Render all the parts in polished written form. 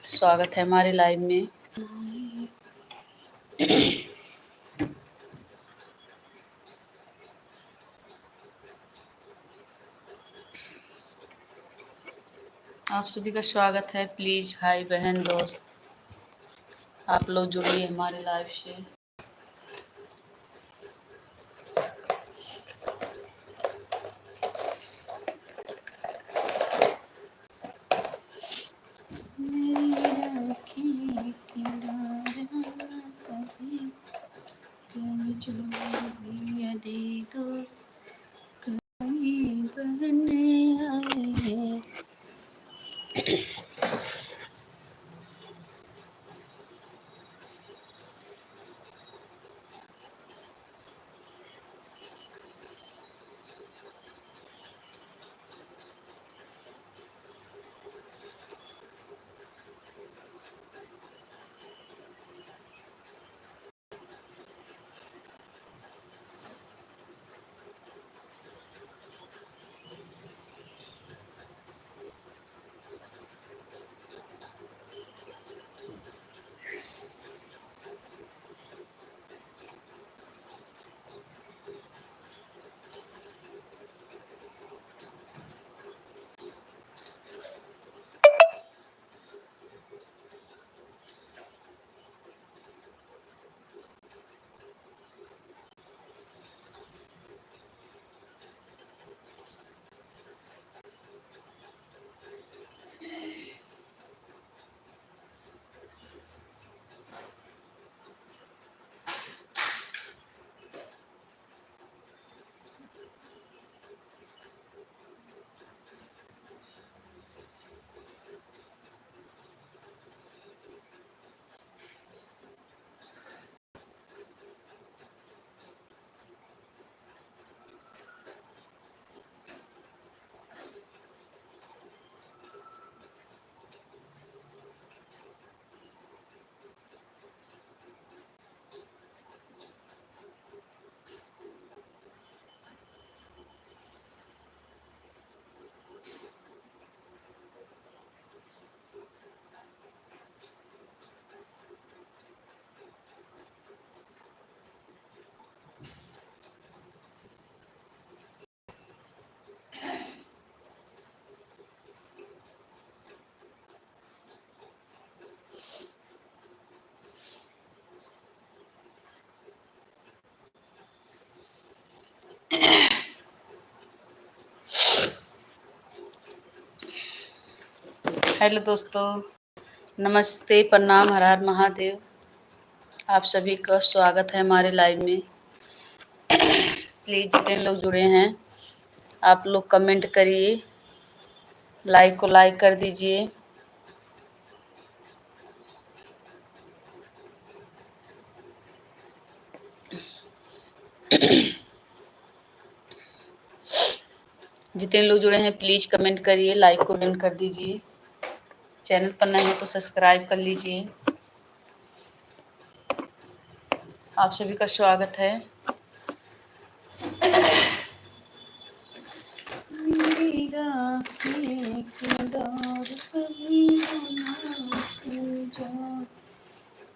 स्वागत है हमारे लाइव में। आप सभी का स्वागत है। प्लीज भाई बहन दोस्त आप लोग जुड़िए हमारे लाइव से। हेलो दोस्तों, नमस्ते, प्रणाम, हर हर महादेव। आप सभी का स्वागत है हमारे लाइव में। प्लीज जितने लोग जुड़े हैं आप लोग कमेंट करिए, लाइक को लाइक कर दीजिए। जितने लोग जुड़े हैं प्लीज कमेंट करिए, लाइक को डन कर दीजिए। चैनल पर नए हैं तो सब्सक्राइब कर लीजिए। आप सभी का स्वागत है।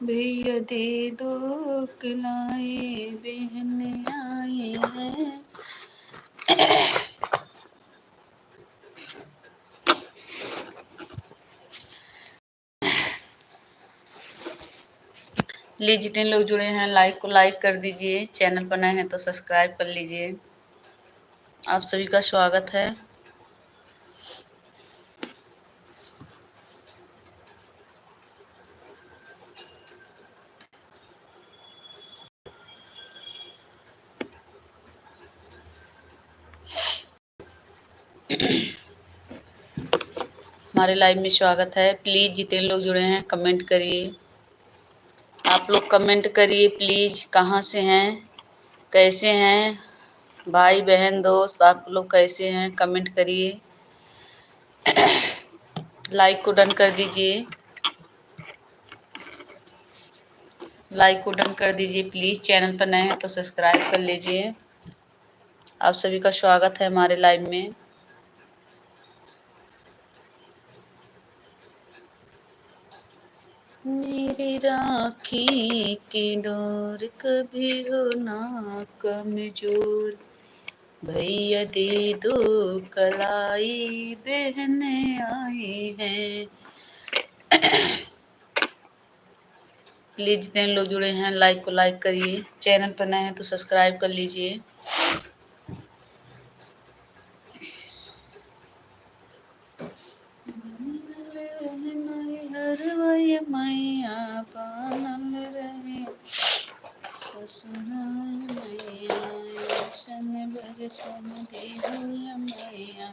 भैया दे दो कलाए बहन आए हैं। प्लीज जितने लोग जुड़े हैं लाइक को लाइक कर दीजिए। चैनल पर नए हैं तो सब्सक्राइब कर लीजिए। आप सभी का स्वागत है। हमारे लाइव में स्वागत है। प्लीज जितने लोग जुड़े हैं कमेंट करिए। आप लोग कमेंट करिए प्लीज। कहाँ से हैं, कैसे हैं भाई बहन दोस्त, आप लोग कैसे हैं कमेंट करिए। लाइक को डन कर दीजिए, लाइक को डन कर दीजिए प्लीज। चैनल पर नए हैं तो सब्सक्राइब कर लीजिए। आप सभी का स्वागत है हमारे लाइव में। मेरी राखी की डोर कभी हो ना कमजोर, भैया दे दो कलाई बहने आई हैं। प्लीज जितने लोग जुड़े हैं लाइक को लाइक करिए, चैनल पर नए हैं तो सब्सक्राइब कर लीजिए। मैया बनल रहे ससुर मैया, सन बरसन देहु मैया,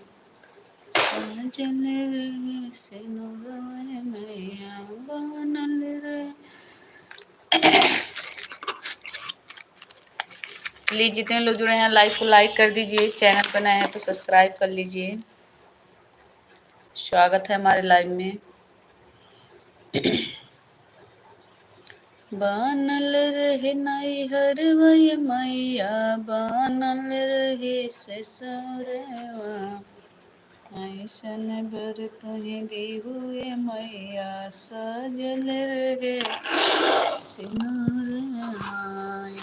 साजन रहे सिनुर मैया बनल रहे। प्लीज जितने लोग जुड़े हैं लाइक को लाइक कर दीजिए, चैनल पर नए हैं तो सब्सक्राइब कर लीजिए। स्वागत है हमारे लाइव में। बनल रहे नैहर वै मैया, बनल रहे ससुरवा, ऐसन बर तुहि देहुए मैया, सजल रहे सिनुरवा,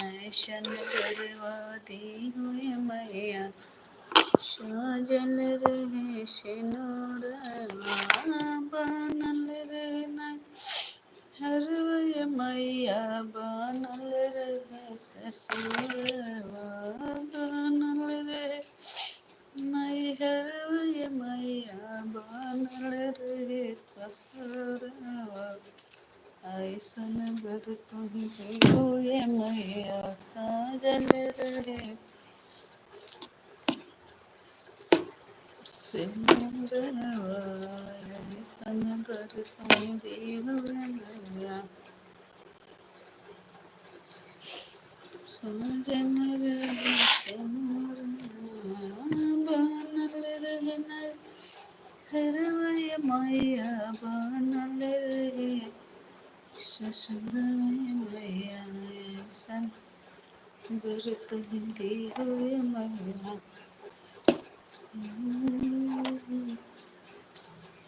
ऐसन बरवा देहुए मैया, सजल रहे सिनुरवा, बनल रहे नैहर वै मैया, बनल रहे ससुरवा, बनल रहे नैहर वै मैया, बनल रहे ससुरवा, ऐसन बर तुहि देहुए मैया, साजल रहे सिनुरवा, ऐसन बर तुहि देहुए मैया, साजन रहे सिनुरवा, बनल रहे नैहर वै मैया, बनल रहे ससुर मैया, ऐसन बर तुहि देहुए मैया,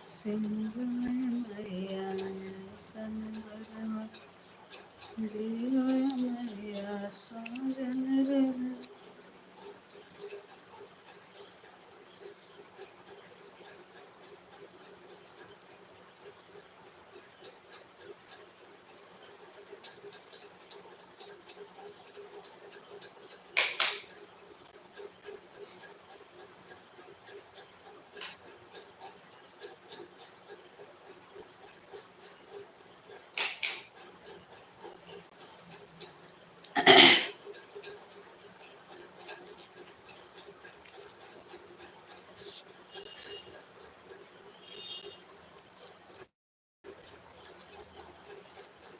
सिनुर मैया, ऐसन बरवा देहुए मैया, साजन रहे।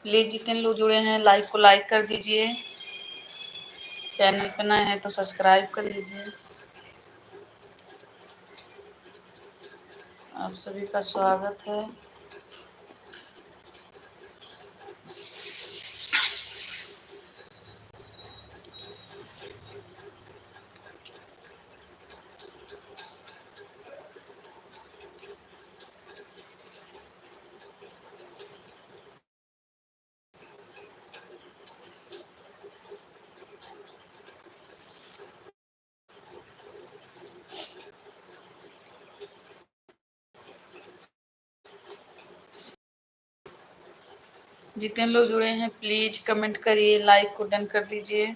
प्लीज जितने लोग जुड़े हैं लाइक को लाइक कर दीजिए, चैनल पर नए हैं तो सब्सक्राइब कर लीजिए। आप सभी का स्वागत है। जितने लोग जुड़े हैं प्लीज कमेंट करिए, लाइक को डन कर दीजिए।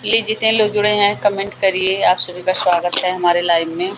प्लीज़ जितने लोग जुड़े हैं कमेंट करिए। आप सभी का स्वागत है हमारे लाइव में।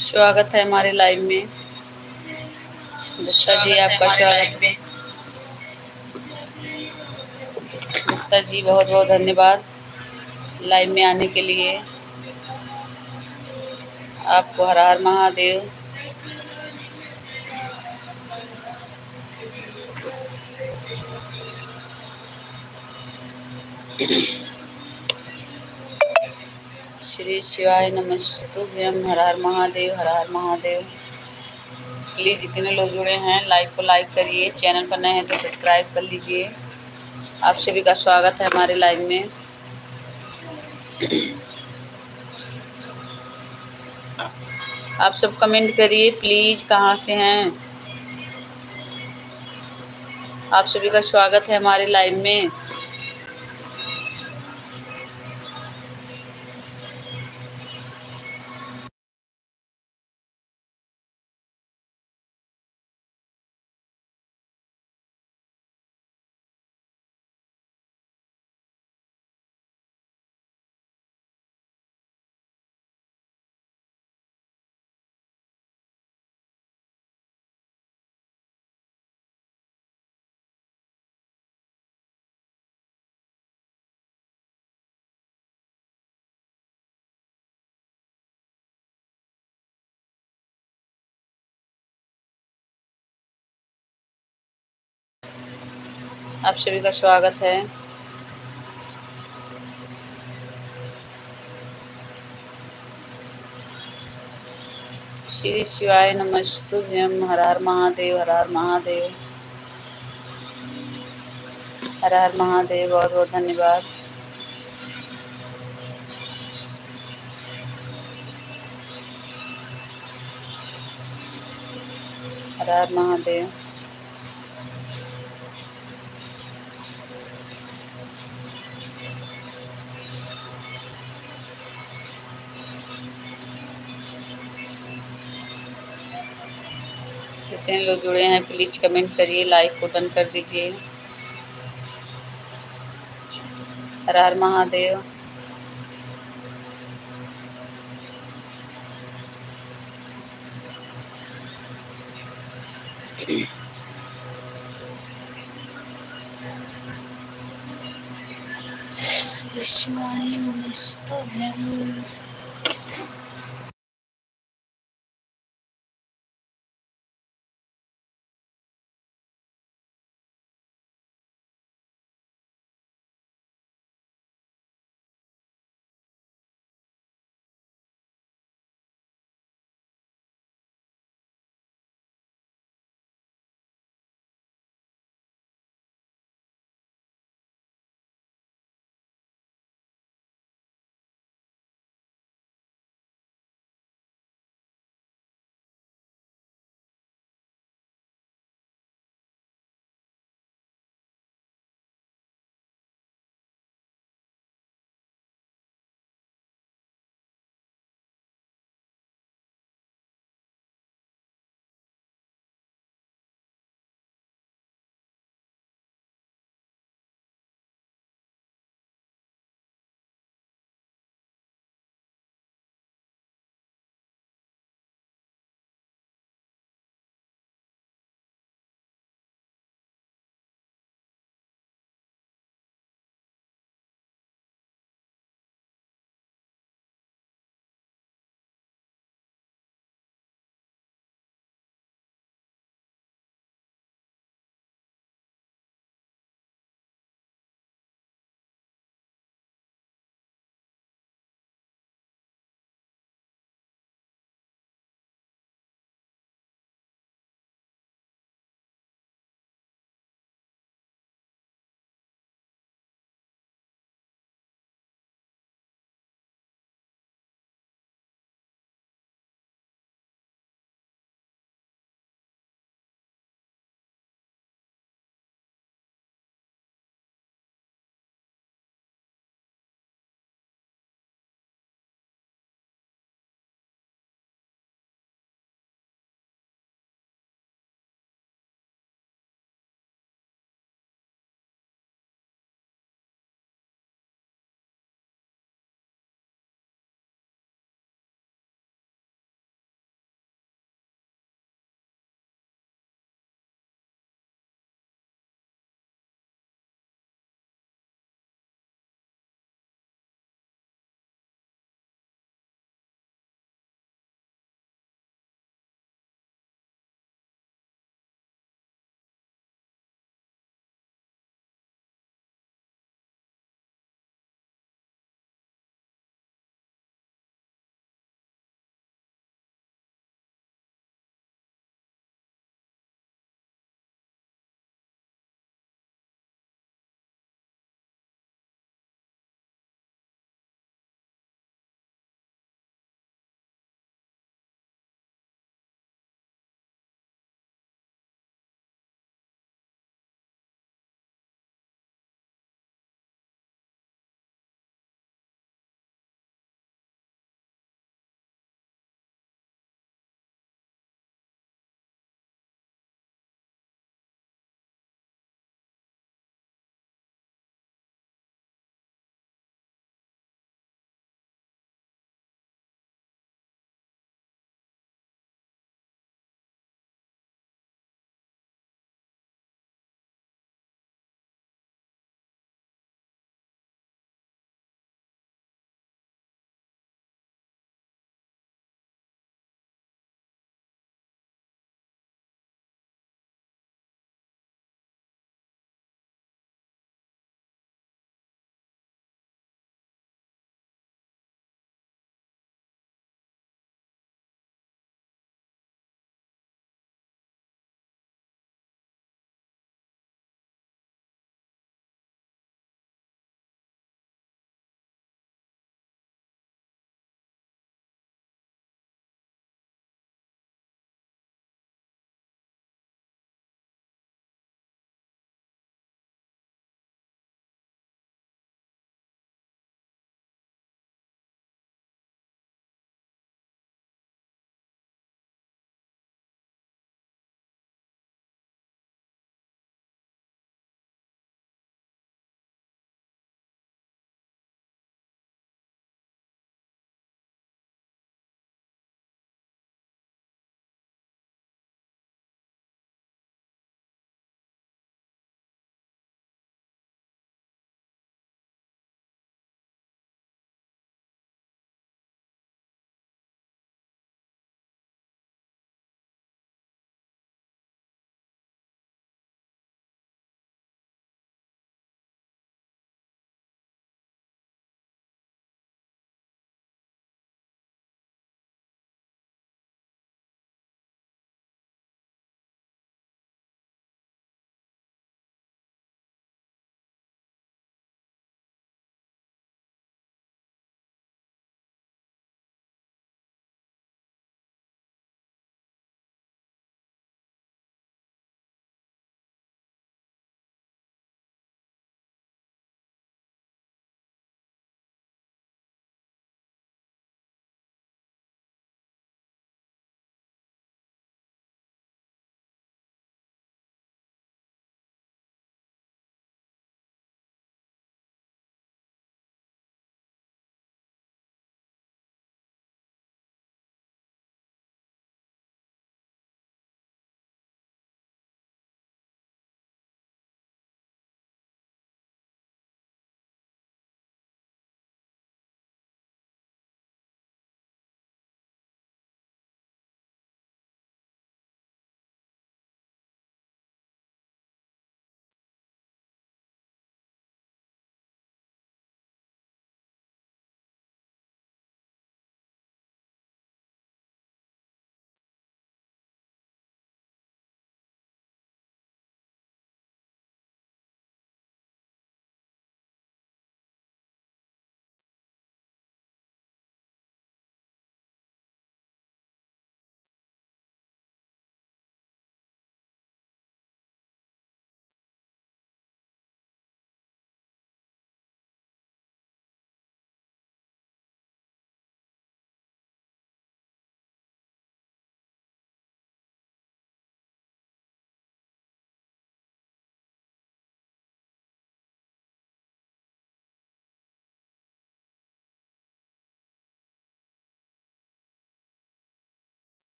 स्वागत है हमारे लाइव में। गुप्ता जी आपका स्वागत है। गुप्ता जी बहुत बहुत धन्यवाद लाइव में आने के लिए। आपको हर हर महादेव। श्री शिवाय नमस्तुभ्यम। हर हर महादेव, हर हर महादेव। प्लीज़ जितने लोग जुड़े हैं लाइव को लाइक करिए, चैनल पर नए हैं तो सब्सक्राइब कर लीजिए। आप सभी का स्वागत है हमारे लाइव में। आप सब कमेंट करिए प्लीज़, कहाँ से हैं। आप सभी का स्वागत है हमारे लाइव में। आप सभी का स्वागत है। श्री शिवाय नमस्तुभ्यम। हर हर महादेव, हर हर महादेव, हर हर महादेव। बहुत बहुत धन्यवाद। हर हर महादेव। जितने लोग जुड़े हैं प्लीज कमेंट करिए, लाइक को डन कर दीजिए। हर हर महादेव। शिवाय नमस्तुभ्यम।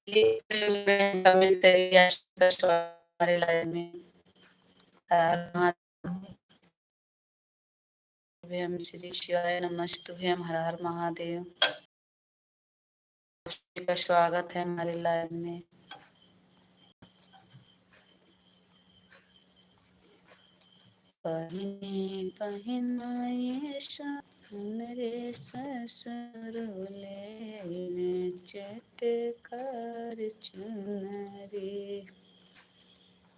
कमेंट करिए हमारे लाइव में। हम श्री शिवाय नमस्तुभ्यम, हर हर महादेव का स्वागत है हमारे लाइव में। पहिने पहिनाए मेरे ससुरले चटकार चुनरी,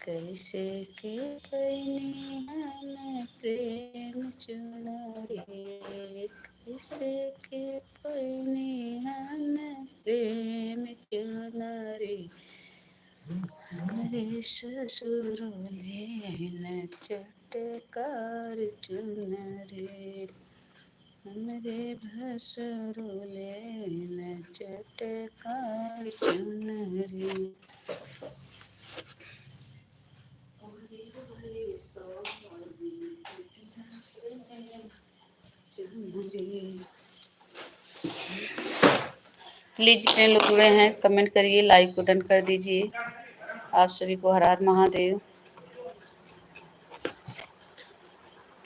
कैसे के पहिनी हम प्रेम चुनरी, कैसे के पहिनी हम प्रेम चुनरी, हमरे ससुर लेन चटकार चुनरी, हमरे भसुर लेन चटकार चुनरी। प्लीज जितने लोग जुड़े हैं कमेंट करिए, लाइक को डन कर दीजिए। आप सभी को हर हर महादेव।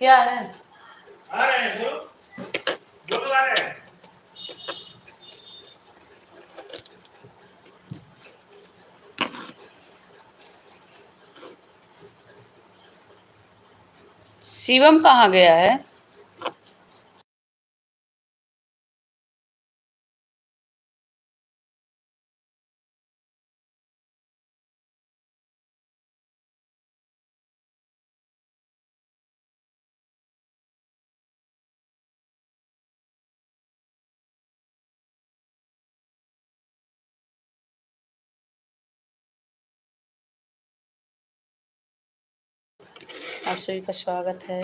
क्या है? आ रहे हैं जो लोग आ रहे हैं। शिवम कहाँ गया है? आप सभी का स्वागत है।